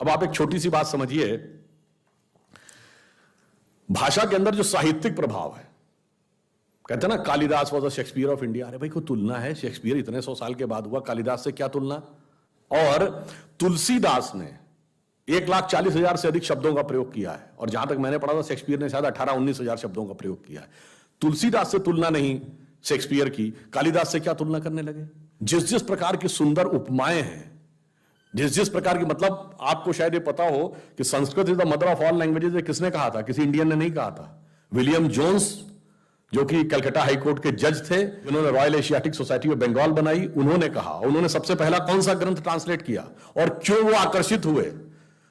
अब आप एक छोटी सी बात समझिए, भाषा के अंदर जो साहित्यिक प्रभाव है, कहते हैं ना Kalidas was the Shakespeare of India. अरे भाई कोई तुलना है? शेक्सपियर इतने 100 साल के बाद हुआ, कालिदास से क्या तुलना? और तुलसीदास ने 1,40,000 से अधिक शब्दों का प्रयोग किया है, और जहां तक मैंने पढ़ा था शेक्सपियर ने शायद 18-19,000 शब्दों का प्रयोग किया है। तुलसीदास से तुलना नहीं शेक्सपियर की, कालिदास से क्या तुलना करने लगे? जिस जिस प्रकार की सुंदर उपमाएं हैं, जिस जिस प्रकार की, मतलब आपको शायद ये पता हो कि Sanskrit is the mother of all languages, किसने कहा था? किसी इंडियन ने नहीं कहा था। विलियम जोन्स, जो कि कलकत्ता हाईकोर्ट के जज थे, जिन्होंने Royal Asiatic Society of Bengal बनाई, उन्होंने कहा। उन्होंने सबसे पहला कौन सा ग्रंथ ट्रांसलेट किया और क्यों वो आकर्षित हुए?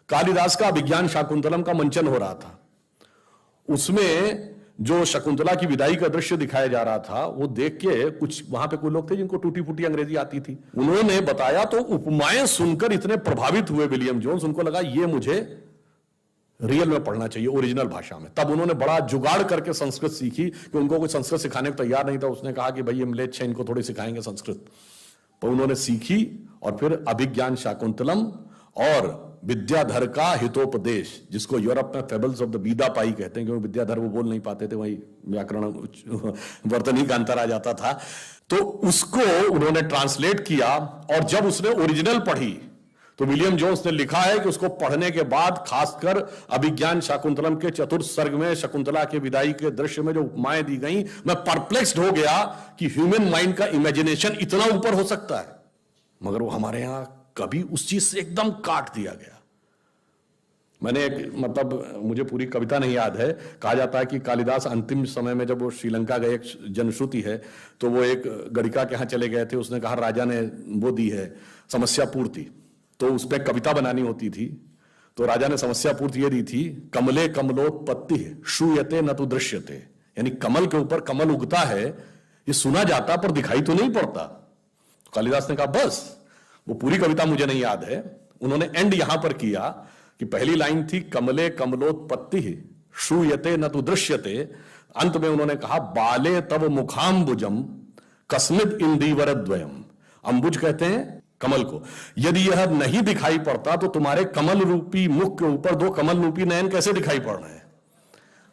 कालिदास का अभिज्ञान शाकुंतलम का मंचन हो रहा था, उसमें जो शकुंतला की विदाई का दृश्य दिखाया जा रहा था, वो देख के कुछ वहां पे कोई लोग थे जिनको टूटी फूटी अंग्रेजी आती थी, उन्होंने बताया तो उपमाएं सुनकर इतने प्रभावित हुए विलियम जोन्स, उनको लगा ये मुझे रियल में पढ़ना चाहिए, ओरिजिनल भाषा में। तब उन्होंने बड़ा जुगाड़ करके संस्कृत सीखी, कि उनको कोई संस्कृत सिखाने को तैयार नहीं था। उसने कहा कि भाई ये म्लेच्छ है, इनको थोड़ी सिखाएंगे संस्कृत। तो उन्होंने सीखी और फिर अभिज्ञान शाकुंतलम और विद्याधर का हितोपदेश, जिसको यूरोप में फेबल्स ऑफ द बीदा पाई कहते हैं, क्योंकि विद्याधर वो बोल नहीं पाते थे, वही व्याकरण वर्तनी का अंतर आ जाता था। तो उसको उन्होंने ट्रांसलेट किया, और जब उसने ओरिजिनल पढ़ी तो विलियम जोन्स ने लिखा है कि उसको पढ़ने के बाद, खासकर अभिज्ञान शाकुंतलम के चतुर्थ सर्ग में शकुंतला के विदाई के दृश्य में जो उपमाएं दी गई, मैं परप्लेक्स्ड हो गया कि ह्यूमन माइंड का इमेजिनेशन इतना ऊपर हो सकता है। मगर वो हमारे यहां कभी उस चीज से एकदम काट दिया गया। मैंने एक, मतलब मुझे पूरी कविता नहीं याद है, कहा जाता है कि कालिदास अंतिम समय में जब वो श्रीलंका गए, एक जनश्रुति है, तो वो एक गणिका के यहां चले गए थे। उसने कहा राजा ने वो दी है समस्या पूर्ति, तो उस पर कविता बनानी होती थी। तो राजा ने समस्या पूर्ति ये दी थी, कमले कमलोत्पत्ति श्रूयते न तो दृश्यते, यानी कमल के ऊपर कमल उगता है, ये सुना जाता पर दिखाई तो नहीं पड़ता। तो कालिदास ने कहा बस, वो पूरी कविता मुझे नहीं याद है, उन्होंने एंड यहां पर किया कि पहली लाइन थी कमले कमलोत्पत्ति श्रूयते न तो दृश्यते, अंत में उन्होंने कहा बाले तव मुखाम्बुजम कस्मिद इंदीवरद्वयम। अंबुज कहते हैं कमल को। यदि यह नहीं दिखाई पड़ता तो तुम्हारे कमल रूपी मुख के ऊपर दो कमल रूपी नयन कैसे दिखाई पड़ रहे हैं?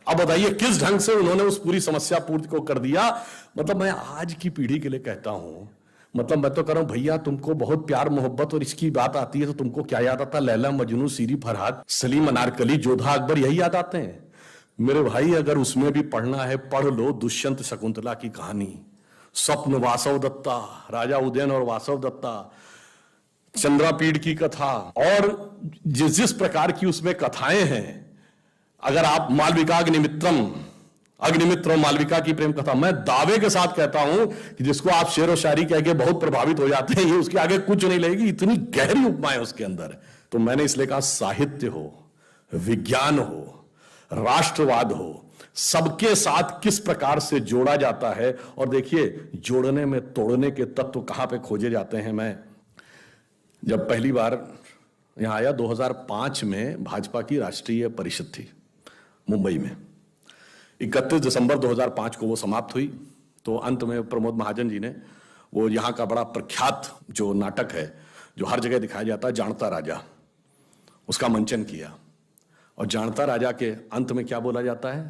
अब बताइए किस ढंग से उन्होंने उस पूरी समस्या पूर्ति को कर दिया। मतलब मैं आज की पीढ़ी के लिए कहता हूं, मतलब मैं तो कह रहा हूं भैया, तुमको बहुत प्यार मोहब्बत और इसकी बात आती है तो तुमको क्या याद आता? लैला मजनू, सीरी फरहाद, सलीम अनारकली, जोधा अकबर, यही याद आते हैं मेरे भाई। अगर उसमें भी पढ़ना है पढ़ लो दुष्यंत शकुंतला की कहानी, स्वप्न वासव दत्ता, राजा उदयन और वासव दत्ता, चंद्रापीड़ की कथा, और जिस जिस प्रकार की उसमें कथाएं हैं। अगर आप मालविका अग्निमित्र और मालविका की प्रेम कथा, मैं दावे के साथ कहता हूं कि जिसको आप शेर और शायरी कह के बहुत प्रभावित हो जाते हैं, ये उसके आगे कुछ नहीं लगेगी, इतनी गहरी उपमाएं उसके अंदर। तो मैंने इसलिए कहा साहित्य हो, विज्ञान हो, राष्ट्रवाद हो, सबके साथ किस प्रकार से जोड़ा जाता है। और देखिए जोड़ने में तोड़ने के तत्व कहां पे खोजे जाते हैं। मैं जब पहली बार यहां आया 2005 में, भाजपा की राष्ट्रीय परिषद थी मुंबई में, 31 दिसंबर 2005 को वो समाप्त हुई। तो अंत में प्रमोद महाजन जी ने वो यहाँ का बड़ा प्रख्यात जो नाटक है, जो हर जगह दिखाया जाता है, जानता राजा, उसका मंचन किया। और जानता राजा के अंत में क्या बोला जाता है?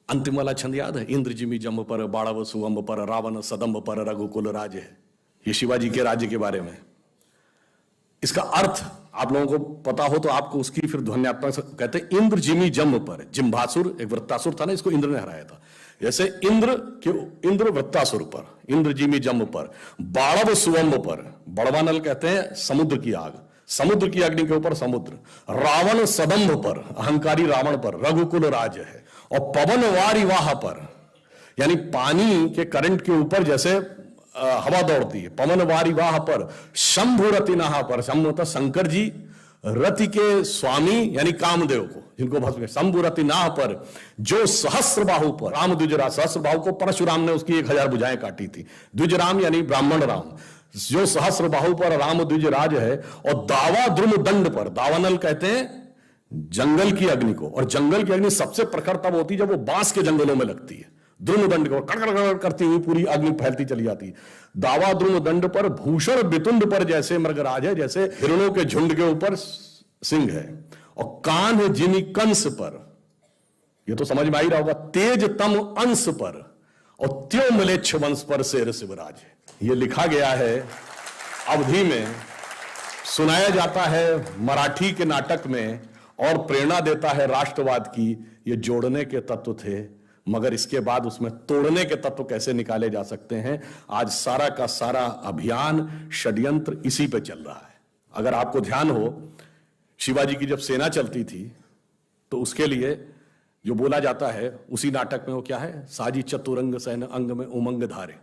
अंतिम वाला छंद याद है? इंद्र जिमी जम्ब पर, बाड़व सुअंब पर, रावण सदम्ब पर, रघुकुल राज है। ये शिवाजी के राज्य के बारे में। इसका अर्थ आप लोगों को पता हो तो आपको उसकी फिर ध्वन्यात्मक कहते हैं, इंद्र जिमी जम्ब पर। जिम्भासुर एक वृत्तासुर था ना, इसको इंद्र ने हराया था। जैसे इंद्र वृत्तासुर पर, इंद्र जिमी जम्ब पर, बाड़व सुअंब पर, बड़वानल कहते हैं समुद्र की आग, समुद्र की अग्नि के ऊपर समुद्र, रावण सदम्भ पर, अहंकारी रावण पर, रघुकुल राज है। और पवन वारिवाह पर, यानी पानी के करंट के ऊपर जैसे हवा दौड़ती है, पवन वारिवाह पर, शंभु रतिनाह पर, शंभु शंकर जी, रति के स्वामी यानी कामदेव को, जिनको भस्म, शंभु रतिनाह पर, जो सहस्र बाहु पर, राम द्विजराज, सहस्र बाहु को परशुराम ने उसकी 1000 भुजाएं काटी थी। द्विजराम यानी ब्राह्मण राम, जो सहस्र बाहु पर राम द्विजराज है। और दावा द्रुम दंड पर, दावानल कहते हैं जंगल की अग्नि को, और जंगल की अग्नि सबसे प्रखर तब होती है जब वो बांस के जंगलों में लगती है। द्रुम दंड को कड़कड़ करती हुई पूरी अग्नि फैलती चली जाती है। दावा द्रुम दंड पर, भूषण बितुंड पर, जैसे मृगराज है, जैसे हिरणों के झुंड के ऊपर सिंह है, और कान है जिनी कंस पर, ये तो समझ में आ ही रहा होगा, तेज तम अंश पर, और त्यो मलेच्छ वंश पर शेर शिवराज। ये लिखा गया है अवधि में, सुनाया जाता है मराठी के नाटक में, और प्रेरणा देता है राष्ट्रवाद की। ये जोड़ने के तत्व थे, मगर इसके बाद उसमें तोड़ने के तत्व कैसे निकाले जा सकते हैं, आज सारा का सारा अभियान, षड्यंत्र इसी पे चल रहा है। अगर आपको ध्यान हो, शिवाजी की जब सेना चलती थी तो उसके लिए जो बोला जाता है उसी नाटक में, वो क्या है, साजी चतुरंग सैन अंग में उमंग धारे,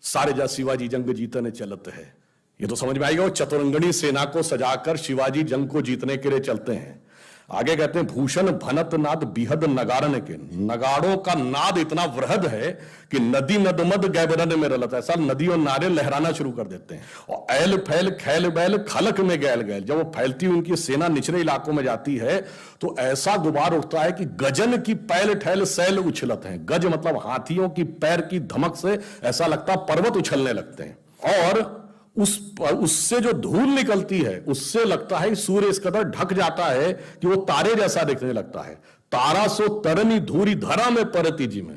सारे जा शिवाजी जंग जीतने चलते हैं। ये तो समझ में आएगा, वो चतुरंगणी सेना को सजाकर शिवाजी जंग को जीतने के लिए चलते हैं। आगे कहते हैं, भूषण भनत नाद बिहद नगारन के, नगाड़ों का नाद इतना वृहद है कि नदी नदमद गैबरन में रलत, ऐसा नदी और नारे लहराना शुरू कर देते हैं। और ऐल फैल खैल बैल खलक में गैल गैल, जब वो फैलती उनकी सेना निचले इलाकों में जाती है तो ऐसा गुबार उठता है कि गजन की पैल ठैल सैल उछलत है। गज मतलब हाथियों की पैर की धमक से ऐसा लगता पर्वत उछलने लगते हैं, और उससे जो धूल निकलती है उससे लगता है सूर्य इस कदर ढक जाता है कि वो तारे जैसा दिखने लगता है। तारा सो तरनी धूरी धरा में परती जी में।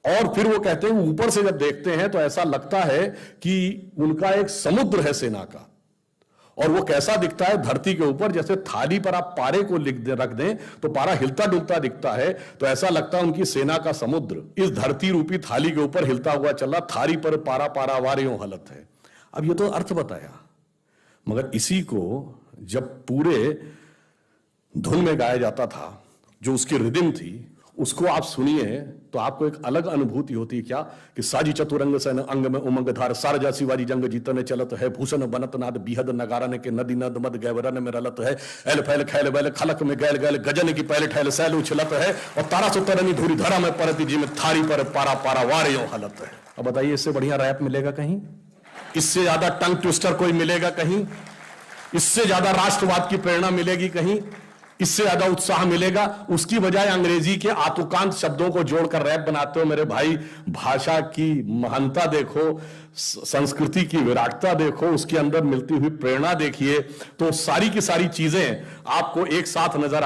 और फिर वो कहते हैं, ऊपर से जब देखते हैं तो ऐसा लगता है कि उनका एक समुद्र है सेना का। और वो कैसा दिखता है धरती के ऊपर, जैसे थाली पर आप पारे को रख दें तो पारा हिलता डुलता दिखता है, तो ऐसा लगता है उनकी सेना का समुद्र इस धरती रूपी थाली के ऊपर हिलता हुआ चल रहा, थाली पर पारा पारा वारियों हलत है। अब ये तो अर्थ बताया, मगर इसी को जब पूरे धुन में गाया जाता था, जो उसकी रिदिम थी, उसको आप सुनिए तो आपको एक अलग अनुभूति होती है। क्या कि साजी चतुरंग सैन अंग में उमंग धार, सारजा शिवाजी जंग जीतने चलत है, भूषण बनत नाद बिहद नगारन के, नदी नद मद गैवरन में रलत है, एल फैल खैल बैल खलक में गैल गैल, गजन की पहले ठैल सैल उछलत है, और तारा सो तरनी धूरी धरा में परती जी में, थारी पर पारा पारा वारियों हलत है। अब बताइए, इससे बढ़िया रैप मिलेगा कहीं? इससे ज्यादा टंग ट्विस्टर कोई मिलेगा कहीं? इससे ज्यादा राष्ट्रवाद की प्रेरणा मिलेगी कहीं? इससे ज्यादा उत्साह मिलेगा? उसकी बजाय अंग्रेजी के आतुकांत शब्दों को जोड़कर रैप बनाते हो। मेरे भाई, भाषा की महानता देखो, संस्कृति की विराटता देखो, उसके अंदर मिलती हुई प्रेरणा देखिए, तो सारी की सारी चीजें आपको एक साथ नजर आती